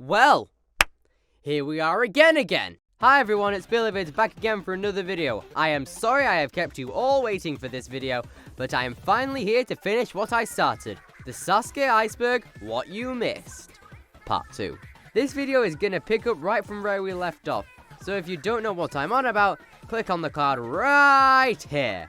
Well, here we are again. Hi everyone, it's Billyvids back again for another video. I am sorry I have kept you all waiting for this video, but I am finally here to finish what I started. The SASUKE Iceberg, What You Missed, Part 2. This video is gonna pick up right from where we left off, so if you don't know what I'm on about, click on the card right here.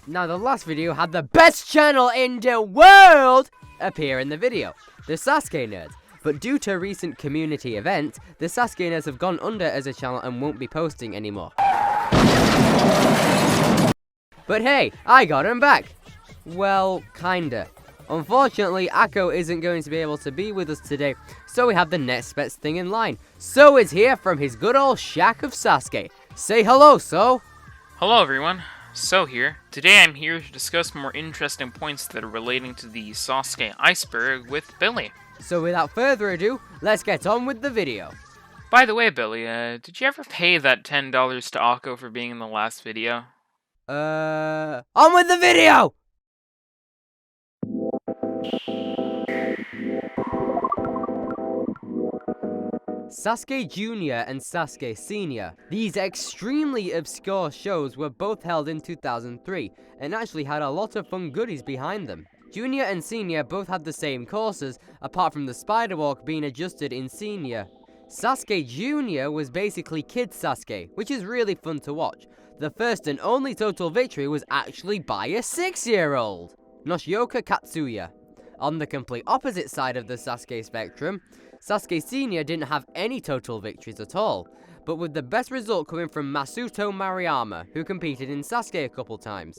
Now the last video had the best channel in the world appear in the video, the SASUKE Nerds. But due to recent community events, the SASUKE Nerds have gone under as a channel and won't be posting anymore. But hey, I got him back! Well, kinda. Unfortunately, Akko isn't going to be able to be with us today, so we have the next best thing in line. So is here from his good old shack of Sasuke. Say hello, So! Hello everyone, So here. Today I'm here to discuss more interesting points that are relating to the SASUKE Iceberg with Billy. So without further ado, let's get on with the video. By the way, Billy, did you ever pay that $10 to Akko for being in the last video? On with the video! Sasuke Jr. and Sasuke Sr. These extremely obscure shows were both held in 2003, and actually had a lot of fun goodies behind them. Junior and Senior both had the same courses, apart from the spider walk being adjusted in Senior. Sasuke Jr. was basically Kid Sasuke, which is really fun to watch. The first and only total victory was actually by a 6-year-old, Noshioka Katsuya. On the complete opposite side of the Sasuke spectrum, Sasuke Senior didn't have any total victories at all, but with the best result coming from Masuto Maruyama, who competed in Sasuke a couple times.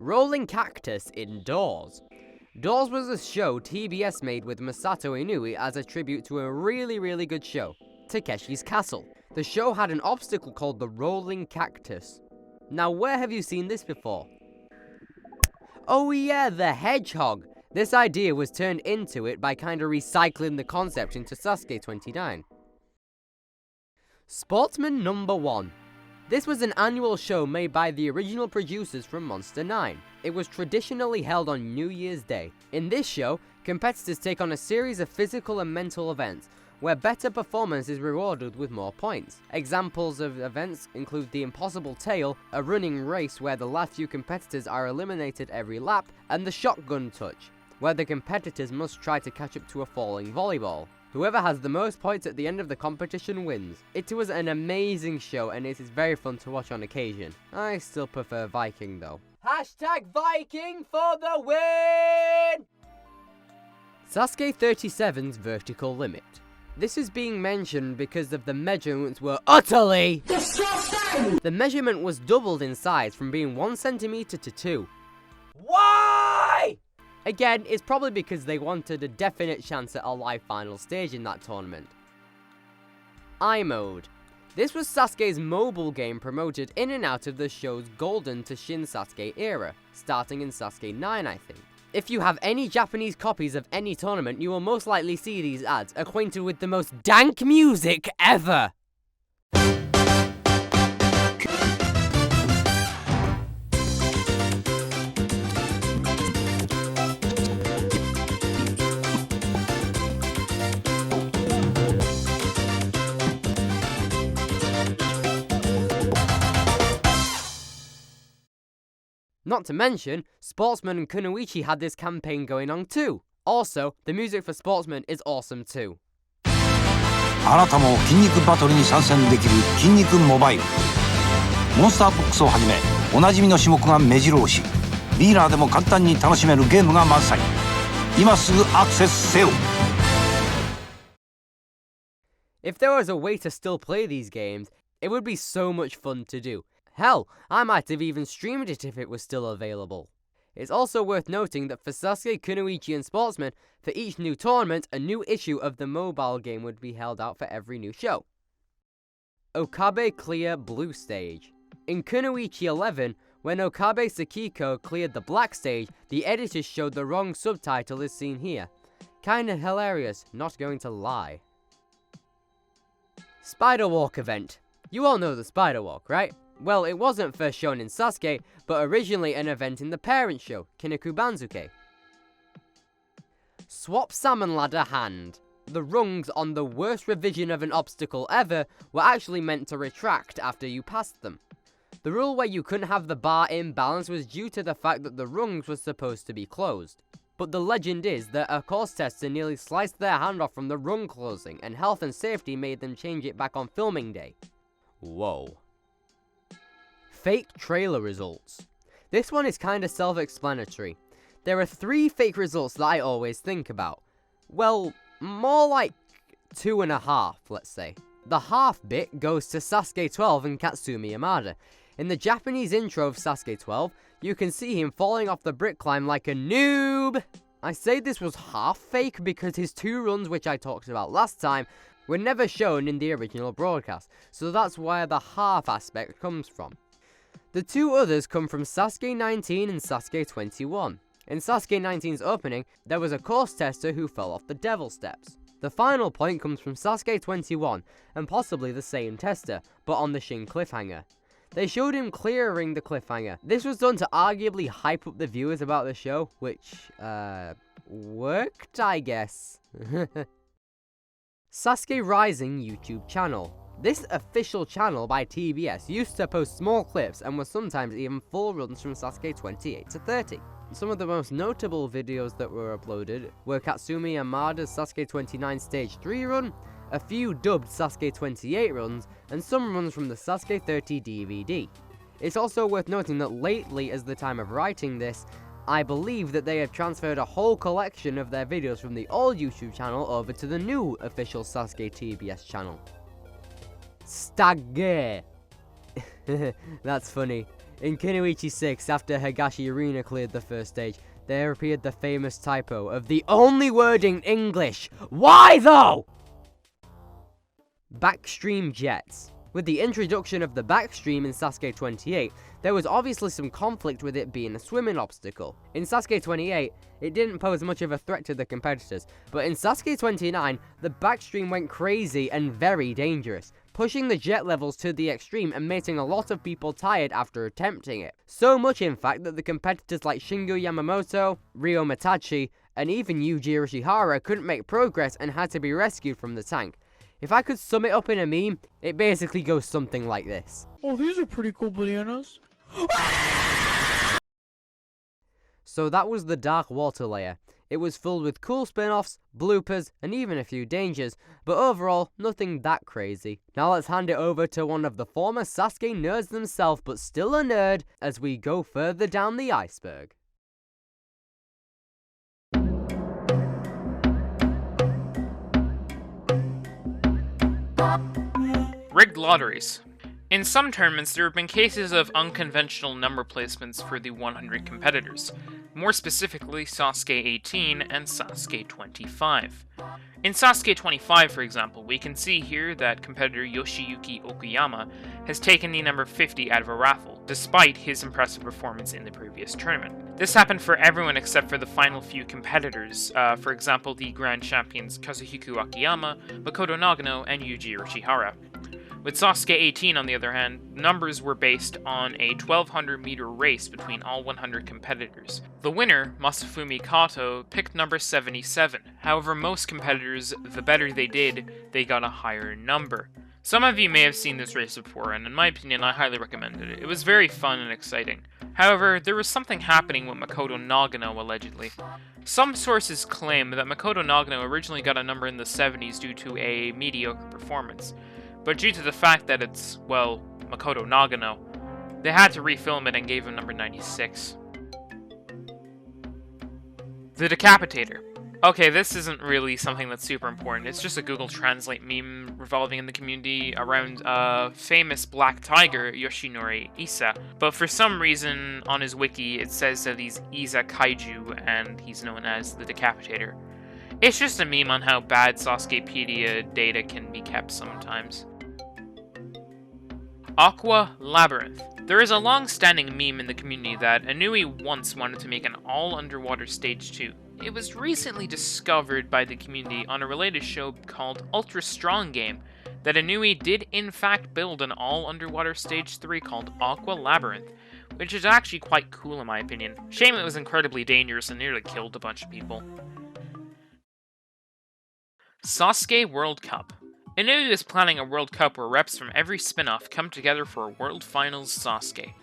Rolling Cactus in Doors. Doors was a show TBS made with Masato Inui as a tribute to a really good show, Takeshi's Castle. The show had an obstacle called the Rolling Cactus. Now where have you seen this before? Oh yeah, the hedgehog! This idea was turned into it by kinda recycling the concept into Sasuke 29. Sportsman Number 1. This was an annual show made by the original producers from Monster 9. It was traditionally held on New Year's Day. In this show, competitors take on a series of physical and mental events, where better performance is rewarded with more points. Examples of events include the Impossible Tale, a running race where the last few competitors are eliminated every lap, and the Shotgun Touch, where the competitors must try to catch up to a falling volleyball. Whoever has the most points at the end of the competition wins. It was an amazing show and it is very fun to watch on occasion. I still prefer Viking though. Hashtag Viking for the win! Sasuke 37's Vertical Limit. This is being mentioned because of the measurements were utterly disgusting! The measurement was doubled in size from being 1 centimeter to 2. Why? Again, it's probably because they wanted a definite chance at a live final stage in that tournament. I-Mode. This was Sasuke's mobile game promoted in and out of the show's Golden to Shin Sasuke era, starting in Sasuke 9 I think. If you have any Japanese copies of any tournament, you will most likely see these ads, acquainted with the most dank music ever! Not to mention, Sportsman and Kunoichi had this campaign going on too. Also, the music for Sportsman is awesome too. あなたも筋肉バトルに参戦できる筋肉モバイル。モンスターボックスをはじめ、おなじみの種目が目白押し。ビーラーでも簡単に楽しめるゲームが満載。今すぐアクセスせよ。If there was a way to still play these games, it would be so much fun to do. Hell, I might have even streamed it if it was still available. It's also worth noting that for Sasuke, Kunoichi and Sportsman, for each new tournament, a new issue of the mobile game would be held out for every new show. Okabe Clear Blue Stage. In Kunoichi 11, when Okabe Sakiko cleared the black stage, the editors showed the wrong subtitle as seen here. Kinda hilarious, not going to lie. Spider Walk event. You all know the Spider Walk, right? Well, it wasn't first shown in Sasuke, but originally an event in the parent show, Kinnikubanzuke. Swap Salmon Ladder Hand. The rungs on the worst revision of an obstacle ever were actually meant to retract after you passed them. The rule where you couldn't have the bar in balance was due to the fact that the rungs were supposed to be closed. But the legend is that a course tester nearly sliced their hand off from the rung closing, and health and safety made them change it back on filming day. Whoa. Fake trailer results. This one is kinda self-explanatory. There are 3 fake results that I always think about. Well, more like 2.5, let's say. The half bit goes to Sasuke 12 and Katsumi Yamada. In the Japanese intro of Sasuke 12, you can see him falling off the brick climb like a noob. I say this was half fake because his 2 runs, which I talked about last time, were never shown in the original broadcast, so that's where the half aspect comes from. The 2 others come from Sasuke 19 and Sasuke 21. In Sasuke 19's opening, there was a course tester who fell off the devil steps. The final point comes from Sasuke 21, and possibly the same tester, but on the Shin cliffhanger. They showed him clearing the cliffhanger. This was done to arguably hype up the viewers about the show, which, worked, I guess. Sasuke Rising YouTube channel. This official channel by TBS used to post small clips and was sometimes even full runs from Sasuke 28 to 30. Some of the most notable videos that were uploaded were Katsumi Yamada's Sasuke 29 Stage 3 run, a few dubbed Sasuke 28 runs, and some runs from the Sasuke 30 DVD. It's also worth noting that lately, as the time of writing this, I believe that they have transferred a whole collection of their videos from the old YouTube channel over to the new official Sasuke TBS channel. Stage. That's funny. In Kunoichi 6, after Higashi Arena cleared the first stage, there appeared the famous typo of the only word in English. Why though? Backstream jets. With the introduction of the backstream in Sasuke 28, there was obviously some conflict with it being a swimming obstacle. In Sasuke 28, it didn't pose much of a threat to the competitors, but in Sasuke 29, the backstream went crazy and very dangerous, pushing the jet levels to the extreme and making a lot of people tired after attempting it. So much in fact that the competitors like Shingo Yamamoto, Ryo Matachi, and even Yuji Yoshihara couldn't make progress and had to be rescued from the tank. If I could sum it up in a meme, it basically goes something like this. Oh, these are pretty cool bananas. So that was the Dark Water layer. It was filled with cool spin-offs, bloopers, and even a few dangers, but overall, nothing that crazy. Now let's hand it over to one of the former Sasuke nerds themselves, but still a nerd, as we go further down the iceberg. Rigged lotteries. In some tournaments, there have been cases of unconventional number placements for the 100 competitors, more specifically Sasuke 18 and Sasuke 25. In Sasuke 25, for example, we can see here that competitor Yoshiyuki Okuyama has taken the number 50 out of a raffle, despite his impressive performance in the previous tournament. This happened for everyone except for the final few competitors, for example the Grand Champions Kazuhiko Akiyama, Makoto Nagano, and Yuji Yoshihara. With Sasuke 18, on the other hand, numbers were based on a 1200-meter race between all 100 competitors. The winner, Masafumi Kato, picked number 77. However, most competitors, the better they did, they got a higher number. Some of you may have seen this race before, and in my opinion, I highly recommend it. It was very fun and exciting. However, there was something happening with Makoto Nagano, allegedly. Some sources claim that Makoto Nagano originally got a number in the 70s due to a mediocre performance. But due to the fact that it's, well, Makoto Nagano, they had to refilm it and gave him number 96. The Decapitator. Okay, this isn't really something that's super important. It's just a Google Translate meme revolving in the community around famous black tiger, Yoshinori Isa. But for some reason, on his wiki, it says that he's Isa Kaiju, and he's known as the Decapitator. It's just a meme on how bad Sasukepedia data can be kept sometimes. Aqua Labyrinth. There is a long-standing meme in the community that Inui once wanted to make an all-underwater Stage 2. It was recently discovered by the community on a related show called Ultra Strong Game that Inui did in fact build an all-underwater Stage 3 called Aqua Labyrinth, which is actually quite cool in my opinion. Shame it was incredibly dangerous and nearly killed a bunch of people. Sasuke World Cup. Inoue is planning a World Cup where reps from every spin-off come together for a World Finals Sasuke.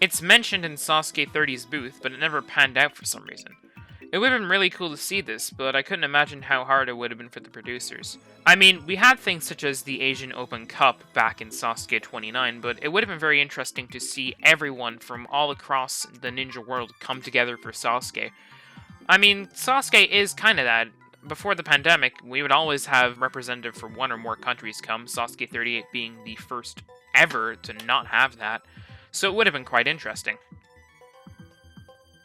It's mentioned in Sasuke 30's booth, but it never panned out for some reason. It would have been really cool to see this, but I couldn't imagine how hard it would have been for the producers. I mean, we had things such as the Asian Open Cup back in Sasuke 29, but it would have been very interesting to see everyone from all across the ninja world come together for Sasuke. I mean, Sasuke is kind of that. Before the pandemic, we would always have representative from one or more countries come, Sasuke 38 being the first ever to not have that, so it would have been quite interesting.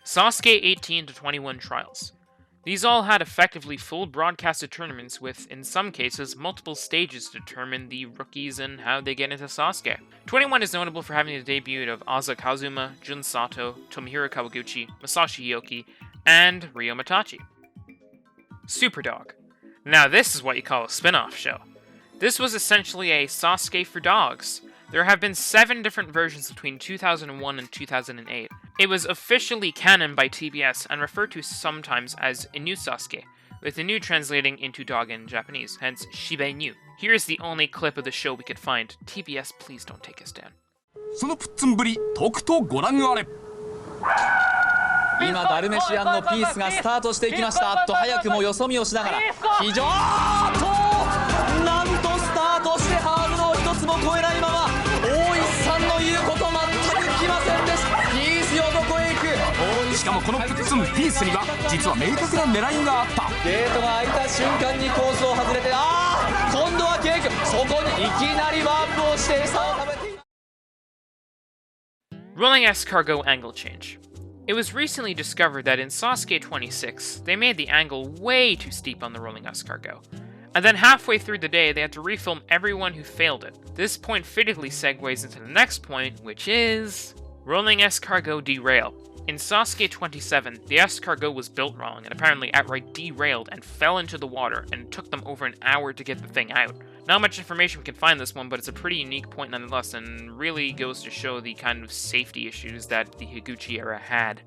Sasuke 18 to 21 trials. These all had effectively full broadcasted tournaments with, in some cases, multiple stages to determine the rookies and how they get into Sasuke. 21 is notable for having the debut of Asa Kazuma, Jun Sato, Tomohiro Kawaguchi, Masashi Yoki, and Ryo Mitachi. Superdog. Now this is what you call a spin-off show. This was essentially a Sasuke for dogs. There have been 7 different versions between 2001 and 2008. It was officially canon by TBS and referred to sometimes as Inu Sasuke, with Inu translating into dog in Japanese, hence Shiba Inu. Here's the only clip of the show we could find. TBS, please don't take us down. そのプッツンぶりとくとご覧あれ。今ダルメシアンのピースがスタートしていきました。早くもよそ見をしながら非常なんとスタートしてハードルを一つも超えないまま大石さんの言うこと全く聞きませんでした。ピースよどこへ行く。しかもこのプッツンピースには実は明確な狙いがあった。ゲートが開いた瞬間にコースを外れて今度は結局そこにいきなりワープをして餌を食べている。 Rolling escargot angle change. It was recently discovered that in Sasuke 26, they made the angle way too steep on the rolling escargot. And then halfway through the day, they had to refilm everyone who failed it. This point fittingly segues into the next point, which is... rolling escargot derail. In Sasuke 27, the escargot was built wrong and apparently outright derailed and fell into the water, and it took them over an hour to get the thing out. Not much information we can find this one, but it's a pretty unique point nonetheless, and really goes to show the kind of safety issues that the Higuchi era had.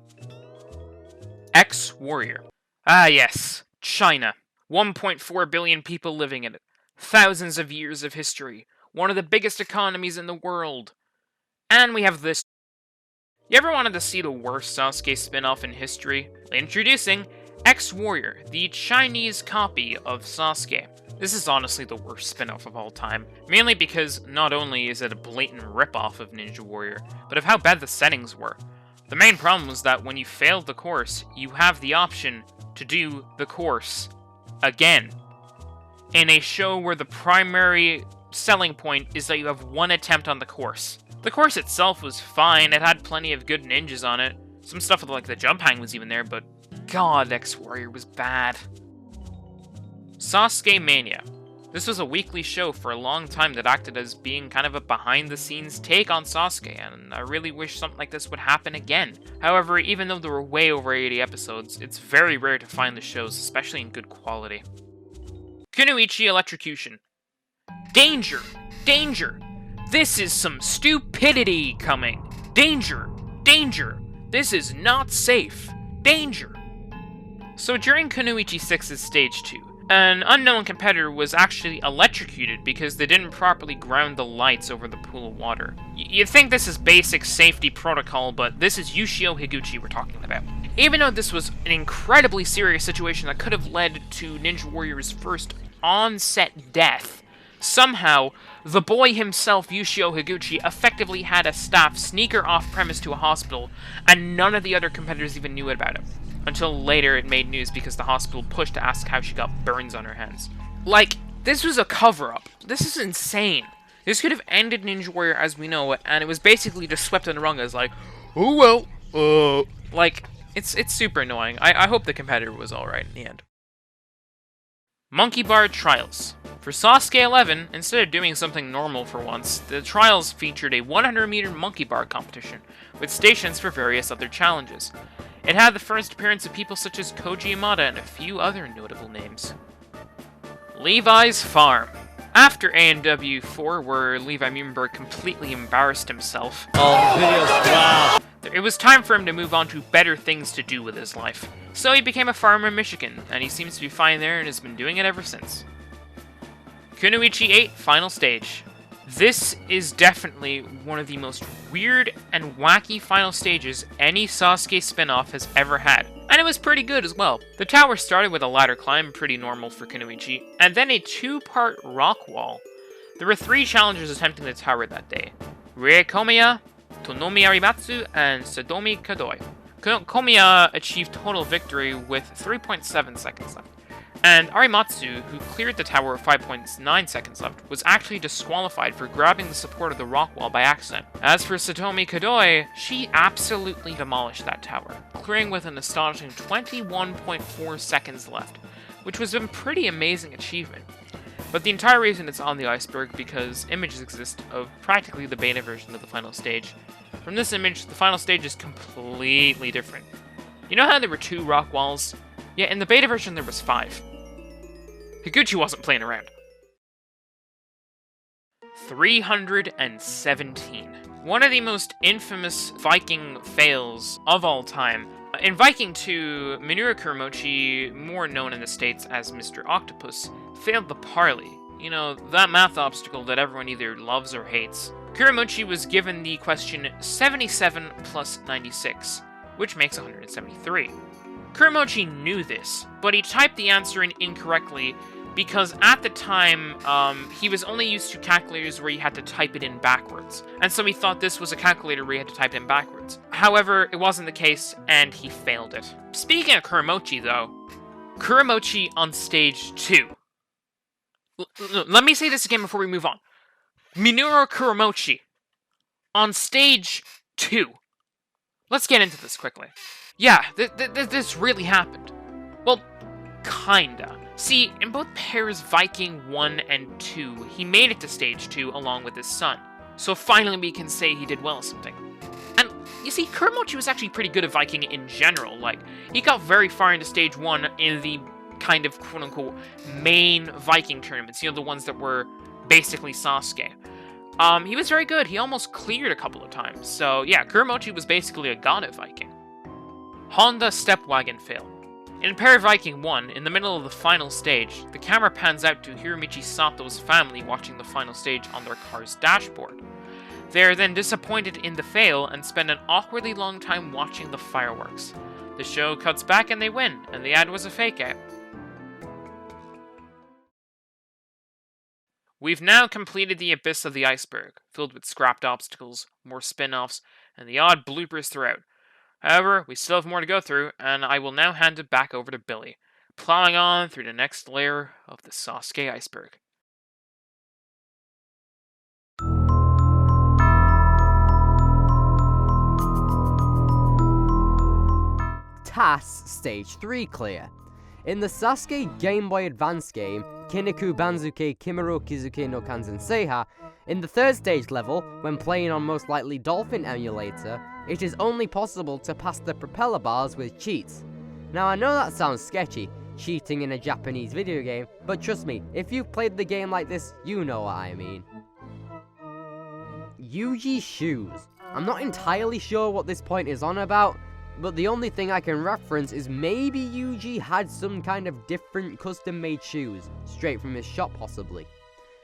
Ex-Warrior. Ah yes, China. 1.4 billion people living in it. Thousands of years of history. One of the biggest economies in the world. And we have this. You ever wanted to see the worst Sasuke spin-off in history? Introducing Ex-Warrior, the Chinese copy of Sasuke. This is honestly the worst spin-off of all time, mainly because not only is it a blatant rip-off of Ninja Warrior, but of how bad the settings were. The main problem was that when you failed the course, you have the option to do the course again. In a show where the primary selling point is that you have one attempt on the course. The course itself was fine, it had plenty of good ninjas on it. Some stuff with like the jump hang was even there, but god, Ex-Warrior was bad. Sasuke Mania. This was a weekly show for a long time that acted as being kind of a behind-the-scenes take on Sasuke, and I really wish something like this would happen again. However, even though there were way over 80 episodes, it's very rare to find the shows, especially in good quality. Kunoichi Electrocution. Danger! Danger! This is some stupidity coming! Danger! Danger! This is not safe! Danger! So during Kunoichi 6's Stage 2, an unknown competitor was actually electrocuted because they didn't properly ground the lights over the pool of water. You'd think this is basic safety protocol, but this is Yushio Higuchi we're talking about. Even though this was an incredibly serious situation that could have led to Ninja Warrior's first on-set death, somehow, the boy himself, Yushio Higuchi, effectively had a staff sneaker off-premise to a hospital, and none of the other competitors even knew about it. Until later it made news because the hospital pushed to ask how she got burns on her hands. Like, this was a cover-up. This is insane. This could have ended Ninja Warrior as we know it, and it was basically just swept under the rug as like, oh well, like, it's super annoying. I hope the competitor was alright in the end. Monkey Bar Trials. For Sasuke 11, instead of doing something normal for once, the trials featured a 100-meter monkey bar competition, with stations for various other challenges. It had the first appearance of people such as Koji Yamada and a few other notable names. Levi's Farm. After ANW 4, where Levi Mumenberg completely embarrassed himself, it was time for him to move on to better things to do with his life. So he became a farmer in Michigan, and he seems to be fine there and has been doing it ever since. Kunoichi 8, final stage. This is definitely one of the most weird and wacky final stages any Sasuke spin-off has ever had. And it was pretty good as well. The tower started with a ladder climb, pretty normal for Kunoichi, and then a two-part rock wall. There were 3 challengers attempting the tower that day. Rie Komiya, Tonomi Arimatsu, and Sadomi Kadoi. Komiya achieved total victory with 3.7 seconds left. And Arimatsu, who cleared the tower with 5.9 seconds left, was actually disqualified for grabbing the support of the rock wall by accident. As for Satomi Kadoi, she absolutely demolished that tower, clearing with an astonishing 21.4 seconds left, which was a pretty amazing achievement. But the entire reason it's on the iceberg because images exist of practically the beta version of the final stage. From this image, the final stage is completely different. You know how there were 2 rock walls? Yeah, in the beta version there was 5. Higuchi wasn't playing around. 317. One of the most infamous Viking fails of all time. In Viking 2, Minoru Kuromochi, more known in the States as Mr. Octopus, failed the parley. You know, that math obstacle that everyone either loves or hates. Kuromochi was given the question 77 plus 96, which makes 173. Kuromochi knew this, but he typed the answer in incorrectly because at the time, he was only used to calculators where you had to type it in backwards, and so he thought this was a calculator where you had to type it in backwards. However, it wasn't the case, and he failed it. Speaking of Kuromochi, though, Kuromochi on stage 2. Let me say this again before we move on. Minoru Kuromochi on stage 2. Let's get into this quickly. Yeah, this really happened. Well, kinda. See, in both pairs Viking 1 and 2, he made it to stage 2 along with his son. So finally we can say he did well at something. And, you see, Kuromochi was actually pretty good at Viking in general. Like, he got very far into stage 1 in the kind of quote-unquote main Viking tournaments. You know, the ones that were basically Sasuke. He was very good. He almost cleared a couple of times. So, yeah, Kuromochi was basically a god at Viking. Honda Stepwagon fail. In Pair Viking 1, in the middle of the final stage, the camera pans out to Hiromichi Sato's family watching the final stage on their car's dashboard. They are then disappointed in the fail and spend an awkwardly long time watching the fireworks. The show cuts back and they win, and the ad was a fake out. We've now completed the abyss of the iceberg, filled with scrapped obstacles, more spin-offs, and the odd bloopers throughout. However, we still have more to go through, and I will now hand it back over to Billy, plowing on through the next layer of the SASUKE Iceberg. TAS Stage 3 clear. In the Sasuke Game Boy Advance game, Kinniku Banzuke Kimuro Kizuke no Kanzen Seiha, in the 3rd stage level, when playing on most likely Dolphin emulator, it is only possible to pass the propeller bars with cheats. Now I know that sounds sketchy, cheating in a Japanese video game, but trust me, if you've played the game like this, you know what I mean. Yuji's shoes. I'm not entirely sure what this point is on about, but the only thing I can reference is maybe Yuji had some kind of different custom-made shoes, straight from his shop possibly.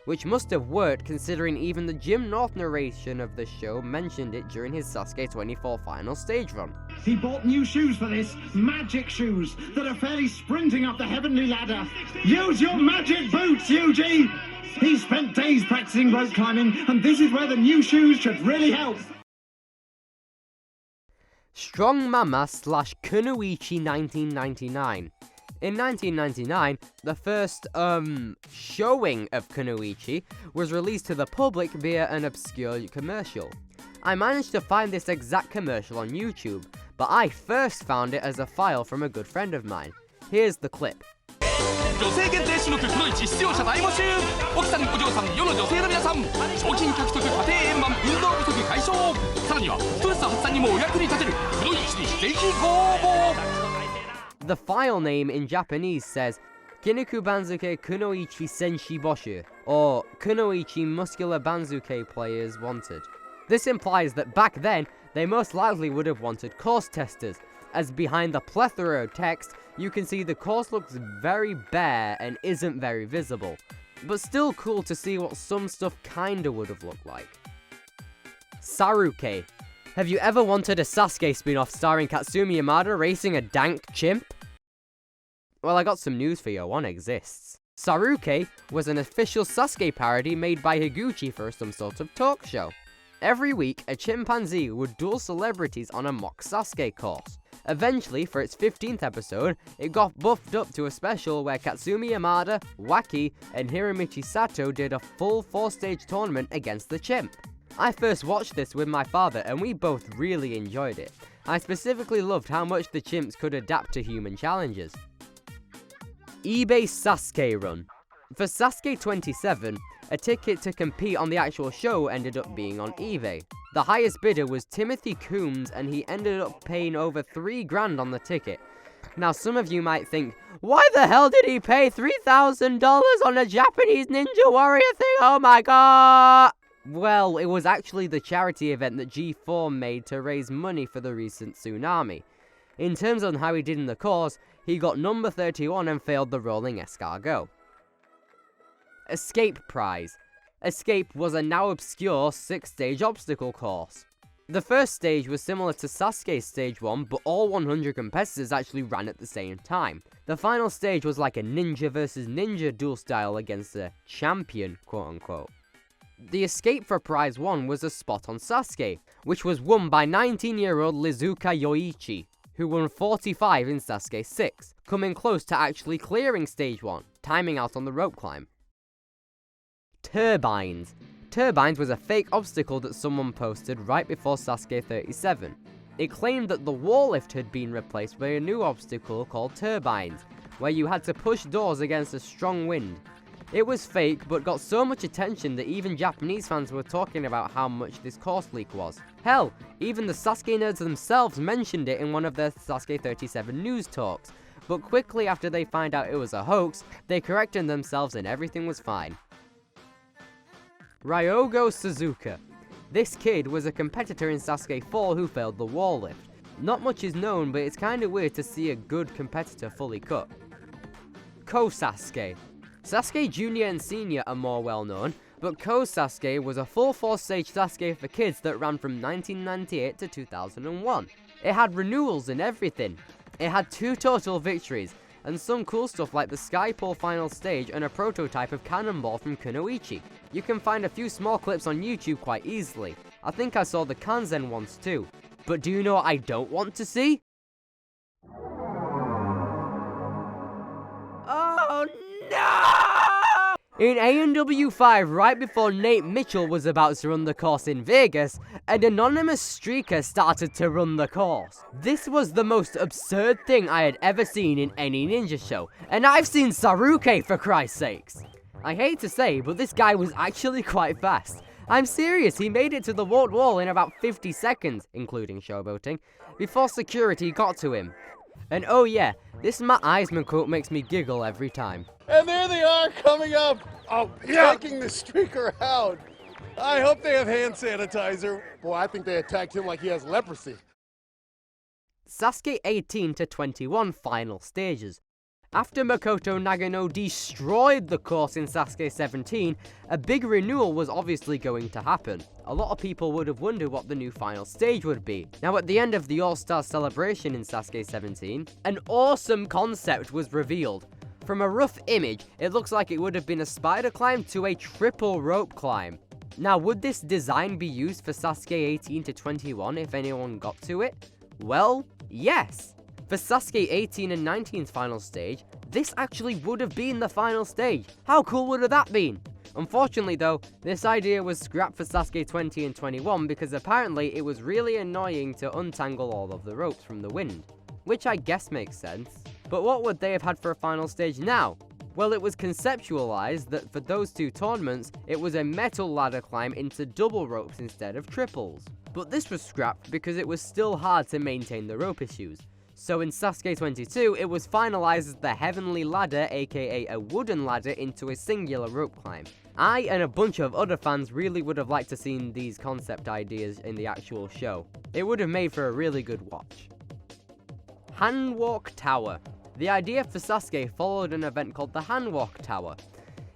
Which must have worked considering even the Jim North narration of the show mentioned it during his Sasuke 24 final stage run. He bought new shoes for this, magic shoes, that are fairly sprinting up the heavenly ladder. Use your magic boots, Yuji! He spent days practicing rope climbing, and this is where the new shoes should really help. Strong Mama / Kunoichi 1999. In 1999, the first, showing of Kunoichi was released to the public via an obscure commercial. I managed to find this exact commercial on YouTube, but I first found it as a file from a good friend of mine. Here's the clip. 女性限定種目くのいち視聴者大募集奥さんお嬢さん世の女性の皆さん賞金獲得家庭円満運動不足解消さらにはストレス発散にもお役に立てるくのいちにぜひご応募 The file name in Japanese says Kinniku Banzuke Kunoichi Senshi Boshu, or Kunoichi Muscular Banzuke Players Wanted. This implies that back then, they most likely would have wanted course testers, as behind the plethora of text, you can see the course looks very bare and isn't very visible. but still cool to see what some stuff kinda would have looked like. SASUKE. Have you ever wanted a Sasuke spin-off starring Katsumi Yamada racing a dank chimp? Well, I got some news for you, one exists. SASUKE was an official Sasuke parody made by Higuchi for some sort of talk show. Every week, a chimpanzee would duel celebrities on a mock Sasuke course. Eventually, for its 15th episode, it got buffed up to a special where Katsumi Yamada, Waki, and Hiromichi Sato did a full 4-stage tournament against the chimp. I first watched this with my father and we both really enjoyed it. I specifically loved how much the chimps could adapt to human challenges. eBay Sasuke Run. For Sasuke 27, a ticket to compete on the actual show ended up being on eBay. The highest bidder was Timothy Coombs and he ended up paying over $3,000 on the ticket. Now some of you might think, why the hell did he pay $3,000 on a Japanese Ninja Warrior thing? Oh my god! Well, it was actually the charity event that G4 made to raise money for the recent tsunami. In terms of how he did in the course, he got number 31 and failed the rolling escargot. Escape Prize. Escape was a now obscure 6-stage obstacle course. The first stage was similar to Sasuke's stage 1, but all 100 competitors actually ran at the same time. The final stage was like a ninja versus ninja duel style against a champion, quote unquote. The escape for prize 1 was a spot on Sasuke, which was won by 19-year-old Lizuka Yoichi, who won 45 in Sasuke 6, coming close to actually clearing stage 1, timing out on the rope climb. Turbines. Turbines was a fake obstacle that someone posted right before Sasuke 37. It claimed that the wall lift had been replaced by a new obstacle called Turbines, where you had to push doors against a strong wind. It was fake, but got so much attention that even Japanese fans were talking about how much this course leak was. Hell, even the Sasuke nerds themselves mentioned it in one of their Sasuke 37 news talks, but quickly after they find out it was a hoax, they corrected themselves and everything was fine. Ryogo Suzuka. This kid was a competitor in Sasuke 4 who failed the wall lift. Not much is known, but it's kinda weird to see a good competitor fully cut. Ko-Sasuke. Sasuke Jr. and Senior are more well known, but Ko-Sasuke was a full 4-stage Sasuke for kids that ran from 1998 to 2001. It had renewals and everything. It had 2 total victories, and some cool stuff like the Skypole final stage and a prototype of Cannonball from Kunoichi. You can find a few small clips on YouTube quite easily. I think I saw the Kanzen ones too. But do you know what I don't want to see? Oh no! In A&W 5, right before Nate Mitchell was about to run the course in Vegas, an anonymous streaker started to run the course. This was the most absurd thing I had ever seen in any ninja show, and I've seen SASUKE for Christ's sakes. I hate to say, but this guy was actually quite fast. I'm serious, he made it to the warped wall in about 50 seconds, including showboating, before security got to him. And oh yeah, this Matt Eisman quote makes me giggle every time. And there they are coming up, taking the streaker out. I hope they have hand sanitizer. Boy, I think they attacked him like he has leprosy. Sasuke 18 to 21 final stages. After Makoto Nagano destroyed the course in Sasuke 17, a big renewal was obviously going to happen. A lot of people would have wondered what the new final stage would be. Now at the end of the All-Star celebration in Sasuke 17, an awesome concept was revealed. From a rough image, it looks like it would have been a spider climb to a triple rope climb. Now would this design be used for Sasuke 18 to 21 if anyone got to it? Well, yes. For Sasuke 18 and 19's final stage, this actually would have been the final stage. How cool would have that been? Unfortunately though, this idea was scrapped for Sasuke 20 and 21 because apparently it was really annoying to untangle all of the ropes from the wind. Which I guess makes sense. But what would they have had for a final stage now? Well, it was conceptualized that for those 2 tournaments, it was a metal ladder climb into double ropes instead of triples. But this was scrapped because it was still hard to maintain the rope issues. So in Sasuke 22, it was finalized as the Heavenly Ladder, aka a wooden ladder into a singular rope climb. I and a bunch of other fans really would have liked to seen these concept ideas in the actual show. It would have made for a really good watch. Handwalk Tower. The idea for Sasuke followed an event called the Handwalk Tower.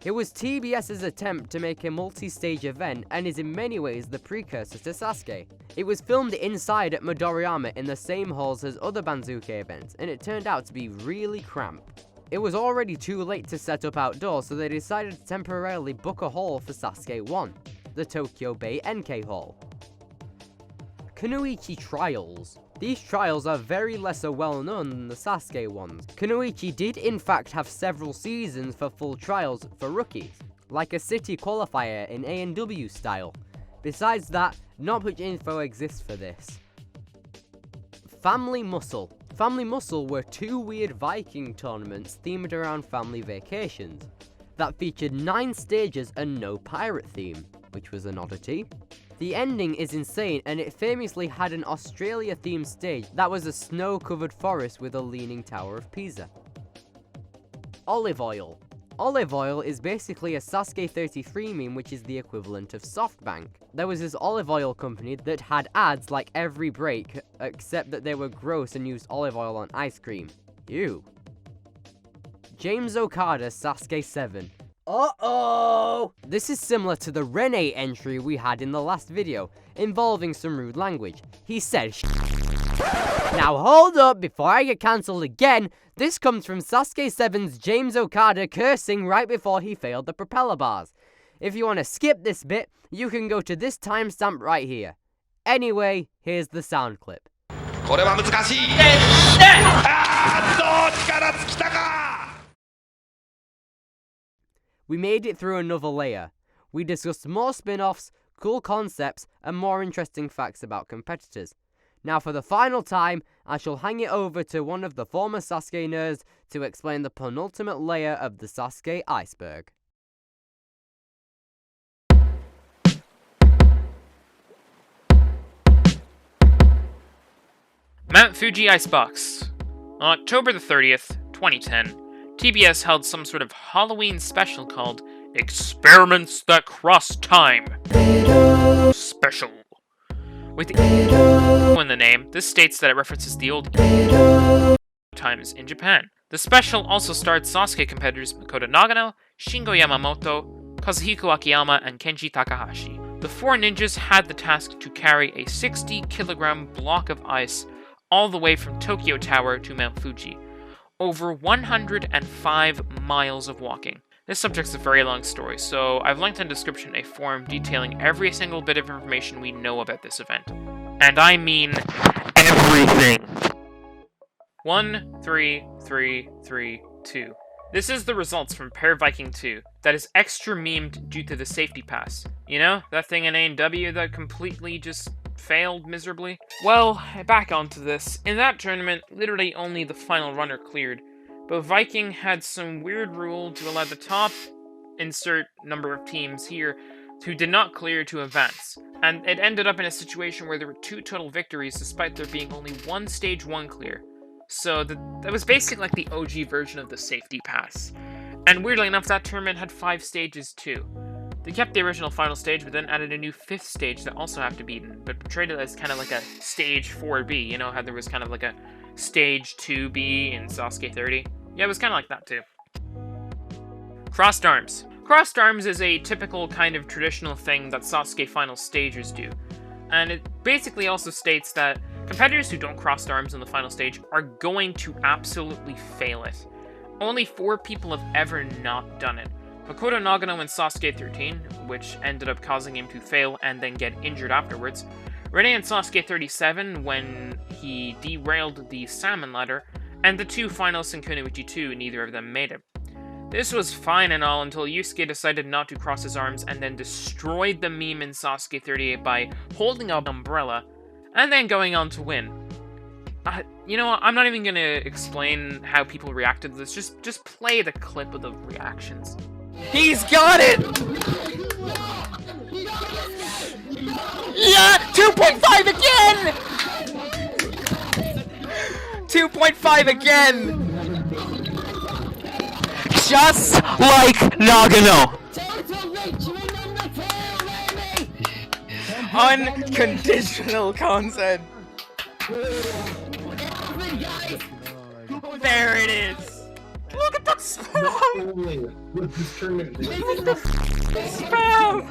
It was TBS's attempt to make a multi-stage event and is in many ways the precursor to Sasuke. It was filmed inside at Midoriyama in the same halls as other Banzuke events, and it turned out to be really cramped. It was already too late to set up outdoors, so they decided to temporarily book a hall for Sasuke 1, the Tokyo Bay NK Hall. Kunoichi Trials. These trials are very lesser well known than the Sasuke ones. Kunoichi did in fact have several seasons for full trials for rookies, like a city qualifier in A&W style. Besides that, not much info exists for this. Family Muscle. Family Muscle were 2 weird Viking tournaments themed around family vacations that featured 9 stages and no pirate theme, which was an oddity. The ending is insane, and it famously had an Australia-themed stage that was a snow-covered forest with a leaning Tower of Pisa. Olive Oil. Olive Oil is basically a Sasuke 33 meme, which is the equivalent of SoftBank. There was this olive oil company that had ads like every break, except that they were gross and used olive oil on ice cream. Ew. James Okada Sasuke 7. Uh-oh! This is similar to the Rene entry we had in the last video, involving some rude language. He said Now hold up, before I get cancelled again, this comes from Sasuke 7's James Okada cursing right before he failed the propeller bars. If you want to skip this bit, you can go to this timestamp right here. Anyway, here's the sound clip. We made it through another layer. We discussed more spin-offs, cool concepts, and more interesting facts about competitors. Now for the final time, I shall hang it over to one of the former Sasuke nerds to explain the penultimate layer of the Sasuke Iceberg. Mount Fuji Icebox. On October the 30th, 2010, TBS held some sort of Halloween special called Experiments That Cross Time Special. With the in the name, this states that it references the old times in Japan. The special also starred Sasuke competitors Makoto Nagano, Shingo Yamamoto, Kazuhiko Akiyama, and Kenji Takahashi. The 4 ninjas had the task to carry a 60-kilogram block of ice all the way from Tokyo Tower to Mount Fuji. Over 105 miles of walking. This subject's a very long story, so I've linked in the description a forum detailing every single bit of information we know about this event. And I mean everything! 1, 3, 3, 3, 2. This is the results from Pair Viking 2 that is extra memed due to the safety pass. You know, that thing in A&W that completely just failed miserably? Well, back onto this. In that tournament, literally only the final runner cleared, but Viking had some weird rule to allow the top insert number of teams here who did not clear to advance, and it ended up in a situation where there were 2 total victories despite there being only 1 stage 1 clear. So that was basically like the OG version of the safety pass. And weirdly enough, that tournament had 5 stages too. They kept the original final stage, but then added a new 5th stage that also have to be beaten, but portrayed it as kind of like a stage 4B, you know how there was kind of like a stage 2B in Sasuke 30? Yeah, it was kind of like that too. Crossed arms. Crossed arms is a typical kind of traditional thing that Sasuke final stages do, and it basically also states that competitors who don't cross arms in the final stage are going to absolutely fail it. Only 4 people have ever not done it. Makoto Nagano in Sasuke 13, which ended up causing him to fail and then get injured afterwards. Rene in Sasuke 37, when he derailed the salmon ladder. And the 2 finalists in Kunoichi 2, neither of them made it. This was fine and all until Yusuke decided not to cross his arms and then destroyed the meme in Sasuke 38 by holding up an umbrella and then going on to win. You know what, I'm not even gonna explain how people reacted to this, just play the clip of the reactions. He's got it! Yeah! 2.5 again! 2.5 again! Just like Nagano! Unconditional consent! There it is! Look at the Not only with this tournament, Spam!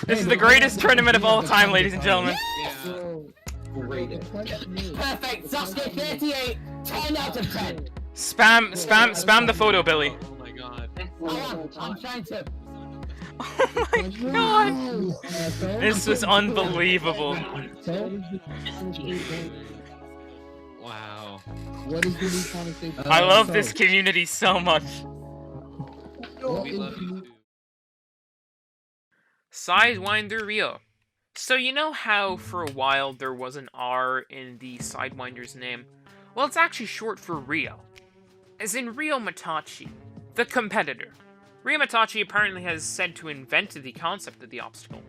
This is the greatest tournament of all time, ladies and gentlemen. Perfect. Sasuke 38. 10 out of 10. Spam the photo, Billy. Oh my god. I'm trying to. Oh my god! This was unbelievable. Wow. What is Billy trying to say? I love this community so much. We love you too. Sidewinder Rio. So you know how for a while there was an R in the Sidewinder's name? Well, it's actually short for Rio. As in Rio Matachi, the competitor. Rio Matachi apparently has said to invent the concept of the obstacle.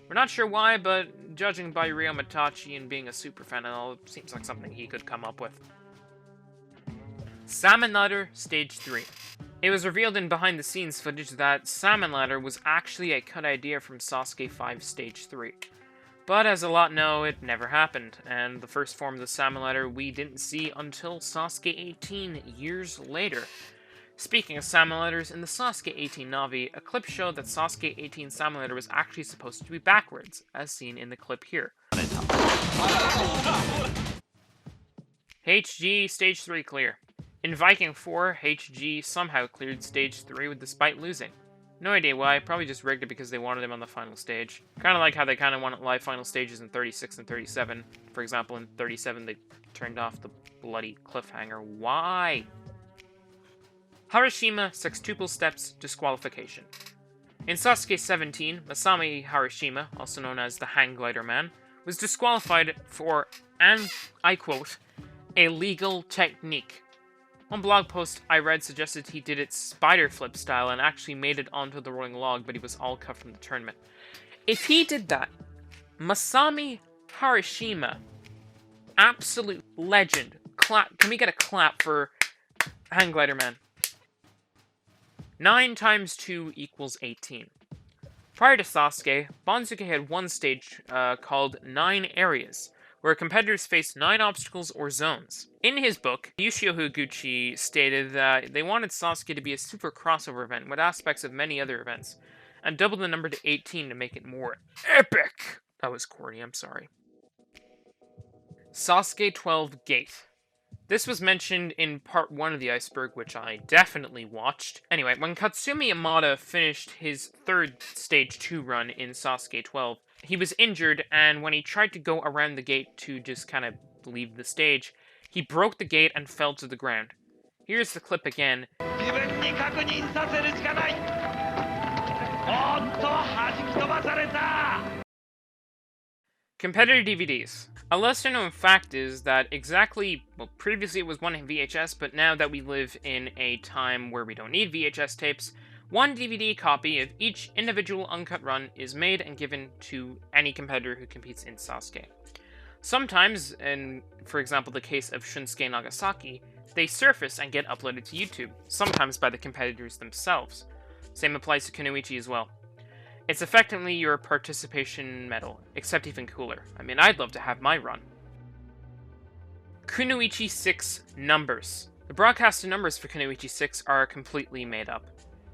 We're not sure why, but judging by Rio Matachi and being a super fan and all, it seems like something he could come up with. Salmon Ladder Stage 3. It was revealed in behind-the-scenes footage that Salmon Ladder was actually a cut idea from Sasuke 5 Stage 3. But as a lot know, it never happened, and the first form of the Salmon Ladder we didn't see until Sasuke 18 years later. Speaking of Salmon Ladders, in the Sasuke 18 Navi, a clip showed that Sasuke 18 Salmon Ladder was actually supposed to be backwards, as seen in the clip here. HG Stage 3 clear. In Viking 4, HG somehow cleared Stage 3 despite losing. No idea why, probably just rigged it because they wanted him on the final stage. Kinda like how they kinda wanted live final stages in 36 and 37. For example, in 37 they turned off the bloody cliffhanger. Why? Harashima Sextuple Steps Disqualification. In Sasuke 17, Masami Harashima, also known as the Hang Glider Man, was disqualified for, and I quote, a legal technique. One blog post I read suggested he did it spider flip style and actually made it onto the rolling log, but he was all cut from the tournament. If he did that, Masami Harashima, absolute legend. Clap. Can we get a clap for Hang Glider Man? 9 times 2 equals 18. Prior to Sasuke, Banzuke had one stage called 9 Areas, where competitors faced 9 obstacles or zones. In his book, Yushio Higuchi stated that they wanted Sasuke to be a super crossover event with aspects of many other events, and doubled the number to 18 to make it more epic. That was corny, I'm sorry. Sasuke 12 Gate. This was mentioned in part 1 of the Iceberg, which I definitely watched. Anyway, when Katsumi Yamada finished his 3rd Stage 2 run in Sasuke 12, he was injured, and when he tried to go around the gate to just kind of leave the stage, he broke the gate and fell to the ground. Here's the clip again. Competitor DVDs. A lesser known fact is that previously it was one VHS, but now that we live in a time where we don't need VHS tapes, one DVD copy of each individual uncut run is made and given to any competitor who competes in Sasuke. Sometimes, in, for example, the case of Shunsuke Nagasaki, they surface and get uploaded to YouTube, sometimes by the competitors themselves. Same applies to Kunoichi as well. It's effectively your participation medal, except even cooler. I mean, I'd love to have my run. Kunoichi 6 numbers. The broadcasted numbers for Kunoichi 6 are completely made up.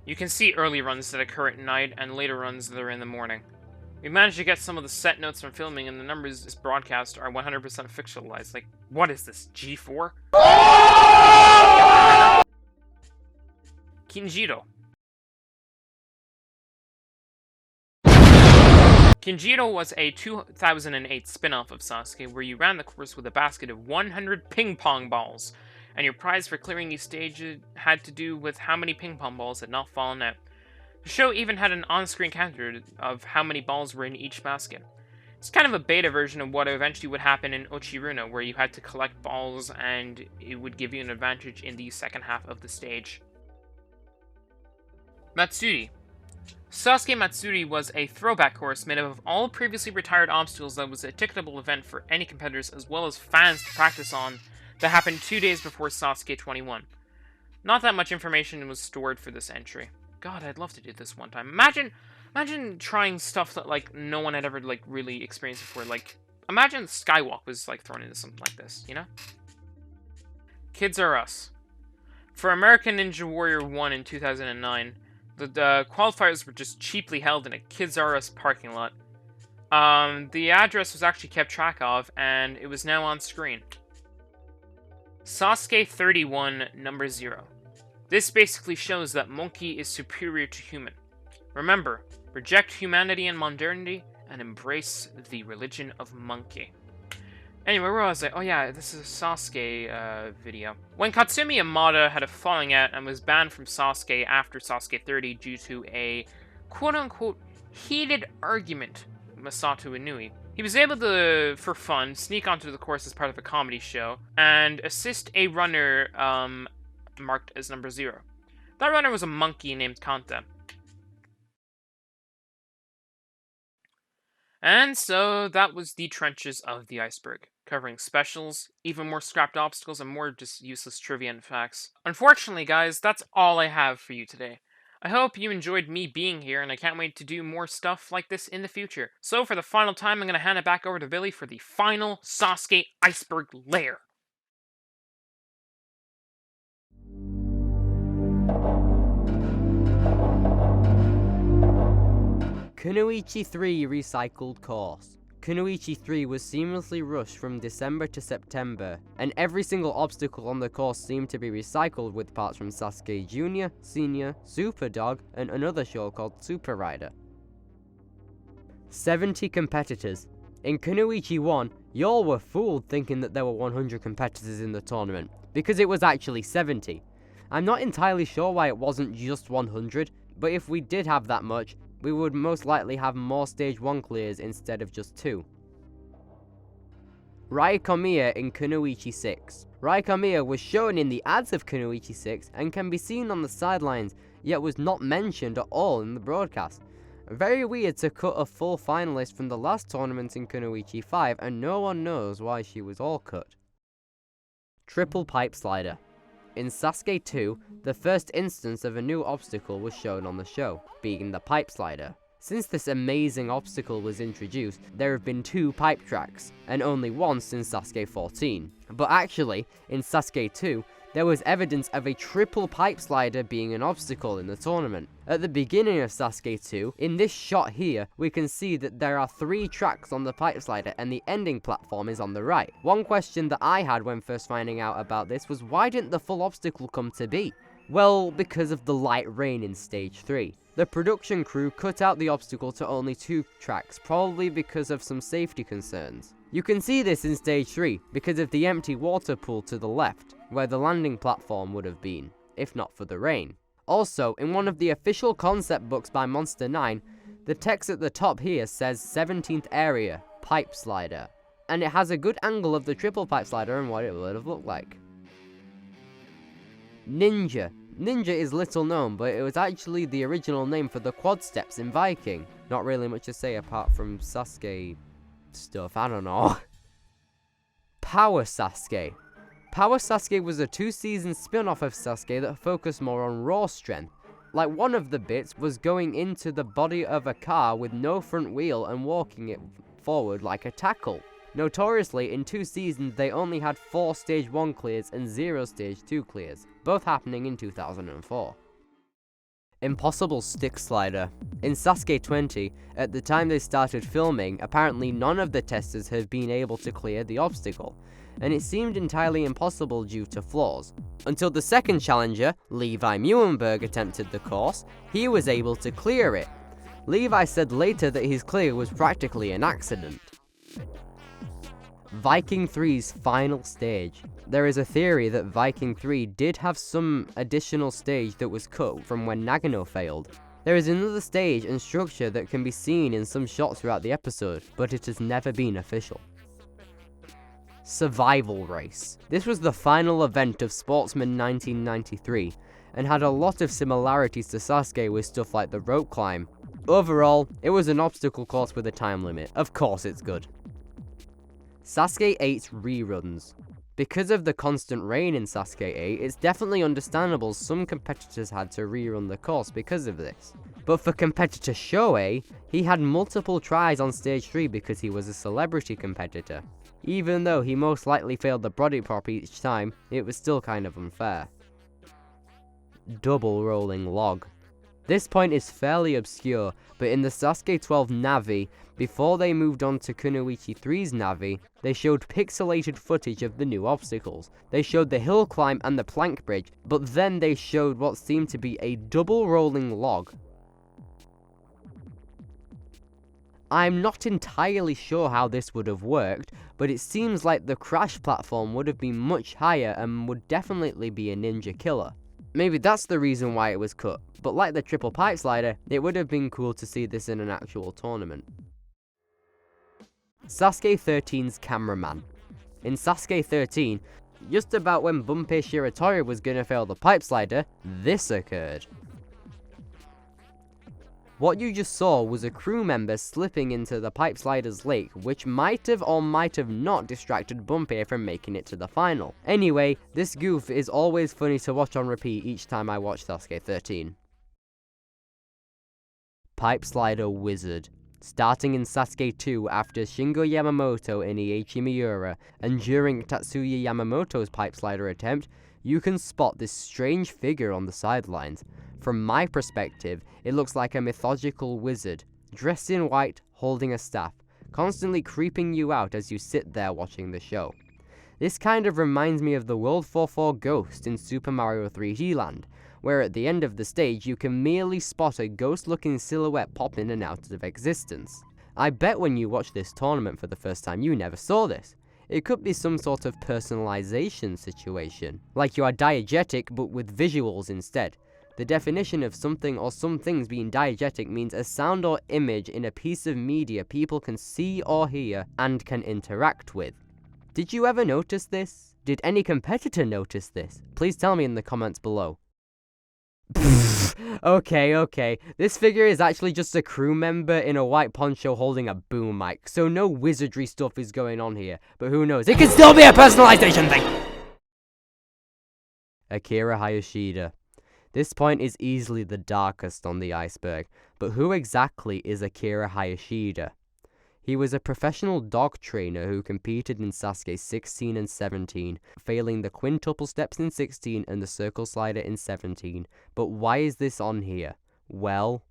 You can see early runs that occur at night and later runs that are in the morning. We managed to get some of the set notes from filming, and the numbers this broadcast are 100% fictionalized. Like, what is this, G4? Kinjiro. Kinjiro was a 2008 spin-off of Sasuke where you ran the course with a basket of 100 ping pong balls, and your prize for clearing each stage had to do with how many ping pong balls had not fallen out. The show even had an on-screen counter of how many balls were in each basket. It's kind of a beta version of what eventually would happen in Ochiruno, where you had to collect balls and it would give you an advantage in the second half of the stage. Matsuri. Sasuke Matsuri was a throwback course made up of all previously retired obstacles that was a ticketable event for any competitors as well as fans to practice on that happened 2 days before Sasuke 21. Not that much information was stored for this entry. God, I'd love to do this one time. Imagine trying stuff that, like, no one had ever, like, really experienced before, like Imagine Skywalk was like thrown into something like this, you know? Kids Are Us. For American Ninja Warrior 1 in 2009, the qualifiers were just cheaply held in a Kids R Us parking lot. The address was actually kept track of, and it was now on screen. Sasuke 31, number 0. This basically shows that monkey is superior to human. Remember, reject humanity and modernity, and embrace the religion of monkey. Anyway, where was I? Oh yeah, this is a Sasuke video. When Katsumi Yamada had a falling out and was banned from Sasuke after Sasuke 30 due to a quote-unquote heated argument with Masato Inui, he was able to, for fun, sneak onto the course as part of a comedy show and assist a runner marked as number 0. That runner was a monkey named Kanta. And so that was the trenches of the iceberg, covering specials, even more scrapped obstacles, and more just useless trivia and facts. Unfortunately, guys, that's all I have for you today. I hope you enjoyed me being here, and I can't wait to do more stuff like this in the future. So for the final time, I'm going to hand it back over to Billy for the final Sasuke Iceberg layer. Kunoichi 3 Recycled Course. Kunoichi 3 was seamlessly rushed from December to September, and every single obstacle on the course seemed to be recycled with parts from Sasuke Jr., Senior, Super Dog, and another show called Super Rider. 70 competitors. In Kunoichi 1, y'all were fooled thinking that there were 100 competitors in the tournament, because it was actually 70. I'm not entirely sure why it wasn't just 100, but if we did have that much, we would most likely have more Stage 1 clears instead of just 2. Raikkomiya in Kunoichi 6. Raikkomiya was shown in the ads of Kunoichi 6 and can be seen on the sidelines, yet was not mentioned at all in the broadcast. Very weird to cut a full finalist from the last tournament in Kunoichi 5, and no one knows why she was all cut. Triple Pipe Slider. In Sasuke 2, the first instance of a new obstacle was shown on the show, being the pipe slider. Since this amazing obstacle was introduced, there have been 2 pipe tracks, and only one since Sasuke 14. But actually, in Sasuke 2, there was evidence of a triple pipe slider being an obstacle in the tournament. At the beginning of Sasuke 2, in this shot here, we can see that there are 3 tracks on the pipe slider and the ending platform is on the right. One question that I had when first finding out about this was, why didn't the full obstacle come to be? Well, because of the light rain in Stage 3. The production crew cut out the obstacle to only 2 tracks, probably because of some safety concerns. You can see this in Stage 3, because of the empty water pool to the left, where the landing platform would have been, if not for the rain. Also, in one of the official concept books by Monster 9, the text at the top here says 17th area, pipe slider, and it has a good angle of the triple pipe slider and what it would have looked like. Ninja. Ninja is little known, but it was actually the original name for the quad steps in Viking. Not really much to say apart from Sasuke stuff, I don't know. Power Sasuke. Power Sasuke was a 2-season spin-off of Sasuke that focused more on raw strength. Like, one of the bits was going into the body of a car with no front wheel and walking it forward like a tackle. Notoriously, in 2 seasons they only had 4 Stage 1 clears and 0 Stage 2 clears, both happening in 2004. Impossible Stick Slider. In Sasuke 20, at the time they started filming, apparently none of the testers had been able to clear the obstacle, and it seemed entirely impossible due to flaws. Until the second challenger, Levi Muhlenberg, attempted the course, he was able to clear it. Levi said later that his clear was practically an accident. Viking 3's final stage. There is a theory that Viking 3 did have some additional stage that was cut from when Nagano failed. There is another stage and structure that can be seen in some shots throughout the episode, but it has never been official. Survival Race. This was the final event of Sportsman 1993, and had a lot of similarities to Sasuke with stuff like the rope climb. Overall, it was an obstacle course with a time limit. Of course it's good. Sasuke 8's reruns. Because of the constant rain in Sasuke 8, it's definitely understandable some competitors had to rerun the course because of this. But for competitor Shohei, he had multiple tries on stage 3 because he was a celebrity competitor. Even though he most likely failed the body prop each time, it was still kind of unfair. Double rolling log. This point is fairly obscure, but in the Sasuke 12 Navi, before they moved on to Kunoichi 3's Navi, they showed pixelated footage of the new obstacles. They showed the hill climb and the plank bridge, but then they showed what seemed to be a double rolling log. I'm not entirely sure how this would have worked, but it seems like the crash platform would have been much higher and would definitely be a ninja killer. Maybe that's the reason why it was cut, but like the triple pipe slider, it would have been cool to see this in an actual tournament. Sasuke 13's cameraman. In Sasuke 13, just about when Bunpei Shiratori was gonna fail the pipe slider, this occurred. What you just saw was a crew member slipping into the pipe slider's lake, which might have or might have not distracted Bunpei from making it to the final. Anyway, this goof is always funny to watch on repeat each time I watch Sasuke 13. Pipe slider wizard. Starting in Sasuke 2 after Shingo Yamamoto in Iechi Miura, and during Tatsuya Yamamoto's pipe slider attempt, you can spot this strange figure on the sidelines. From my perspective, it looks like a mythological wizard, dressed in white, holding a staff, constantly creeping you out as you sit there watching the show. This kind of reminds me of the World 44 ghost in Super Mario 3D Land, where at the end of the stage you can merely spot a ghost-looking silhouette pop in and out of existence. I bet when you watch this tournament for the first time you never saw this. It could be some sort of personalization situation, like you are diegetic but with visuals instead. The definition of something or some things being diegetic means a sound or image in a piece of media people can see or hear and can interact with. Did you ever notice this? Did any competitor notice this? Please tell me in the comments below. Okay, this figure is actually just a crew member in a white poncho holding a boom mic, so no wizardry stuff is going on here, but who knows, it could still be a personalization thing! Akira Hayashida. This point is easily the darkest on the iceberg, but who exactly is Akira Hayashida? He was a professional dog trainer who competed in Sasuke 16 and 17, failing the quintuple steps in 16 and the circle slider in 17. But why is this on here? Well,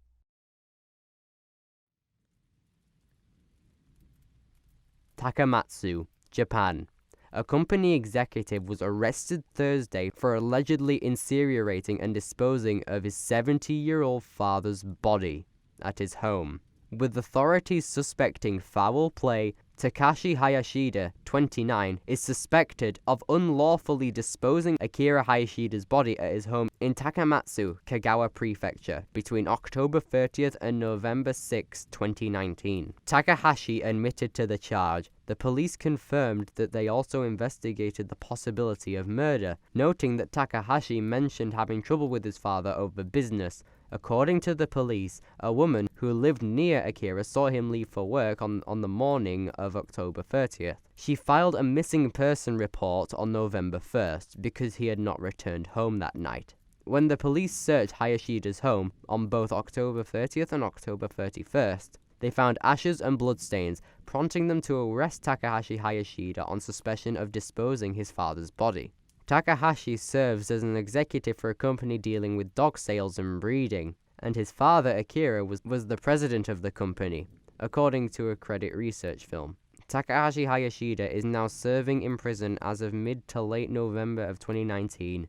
Takamatsu, Japan. A company executive was arrested Thursday for allegedly incinerating and disposing of his 70-year-old father's body at his home. With authorities suspecting foul play, Takashi Hayashida, 29, is suspected of unlawfully disposing Akira Hayashida's body at his home in Takamatsu, Kagawa Prefecture, between October 30th and November 6, 2019. Takahashi admitted to the charge. The police confirmed that they also investigated the possibility of murder, noting that Takahashi mentioned having trouble with his father over business. According to the police, a woman who lived near Akira saw him leave for work on the morning of October 30th. She filed a missing person report on November 1st because he had not returned home that night. When the police searched Hayashida's home on both October 30th and October 31st, they found ashes and bloodstains, prompting them to arrest Takahashi Hayashida on suspicion of disposing his father's body. Takahashi serves as an executive for a company dealing with dog sales and breeding, and his father, Akira, was the president of the company, according to a credit research film. Takahashi Hayashida is now serving in prison as of mid to late November of 2019.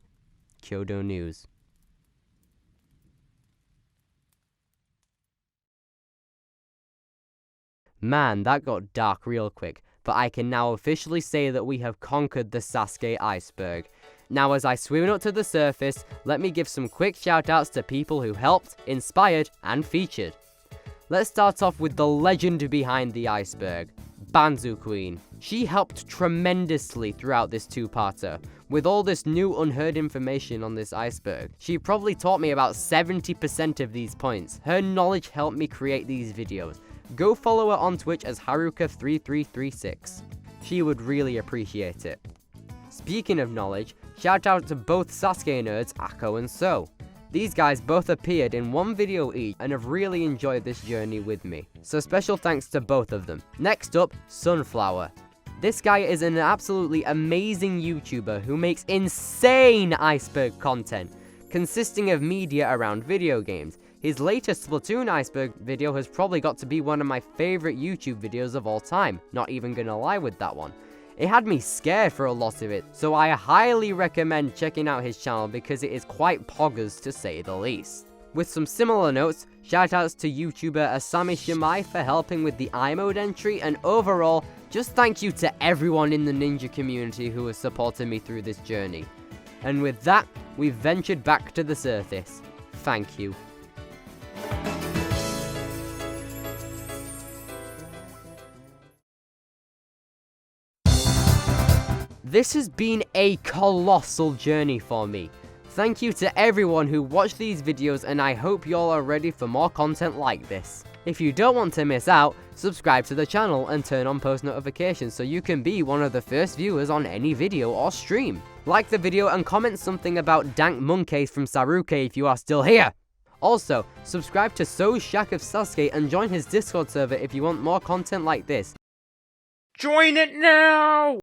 Kyodo News. Man, that got dark real quick, but I can now officially say that we have conquered the Sasuke Iceberg. Now as I swim up to the surface, let me give some quick shoutouts to people who helped, inspired, and featured. Let's start off with the legend behind the iceberg, Banzu Queen. She helped tremendously throughout this two-parter. With all this new unheard information on this iceberg, she probably taught me about 70% of these points. Her knowledge helped me create these videos. Go follow her on Twitch as Haruka3336. She would really appreciate it. Speaking of knowledge, shout out to both Sasuke nerds, Akko and So. These guys both appeared in one video each and have really enjoyed this journey with me. So special thanks to both of them. Next up, Sunflower. This guy is an absolutely amazing YouTuber who makes insane iceberg content, consisting of media around video games. His latest Splatoon Iceberg video has probably got to be one of my favorite YouTube videos of all time, not even gonna lie with that one. It had me scared for a lot of it, so I highly recommend checking out his channel because it is quite poggers to say the least. With some similar notes, shoutouts to YouTuber Asami Shimai for helping with the iMode entry, and overall, just thank you to everyone in the ninja community who has supported me through this journey. And with that, we've ventured back to the surface. Thank you. This has been a colossal journey for me. Thank you to everyone who watched these videos, and I hope y'all are ready for more content like this. If you don't want to miss out, subscribe to the channel and turn on post notifications so you can be one of the first viewers on any video or stream. Like the video and comment something about Dank Monkey from SASUKE if you are still here. Also, subscribe to So's Shack of Sasuke and join his Discord server if you want more content like this. Join it now!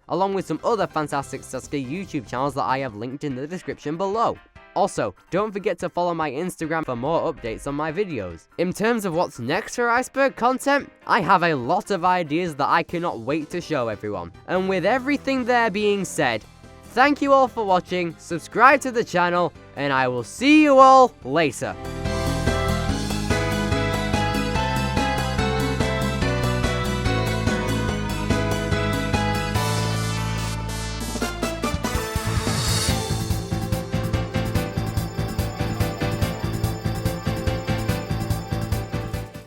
Along with some other fantastic Sasuke YouTube channels that I have linked in the description below. Also, don't forget to follow my Instagram for more updates on my videos. In terms of what's next for Iceberg content, I have a lot of ideas that I cannot wait to show everyone. And with everything there being said, thank you all for watching, subscribe to the channel, and I will see you all later.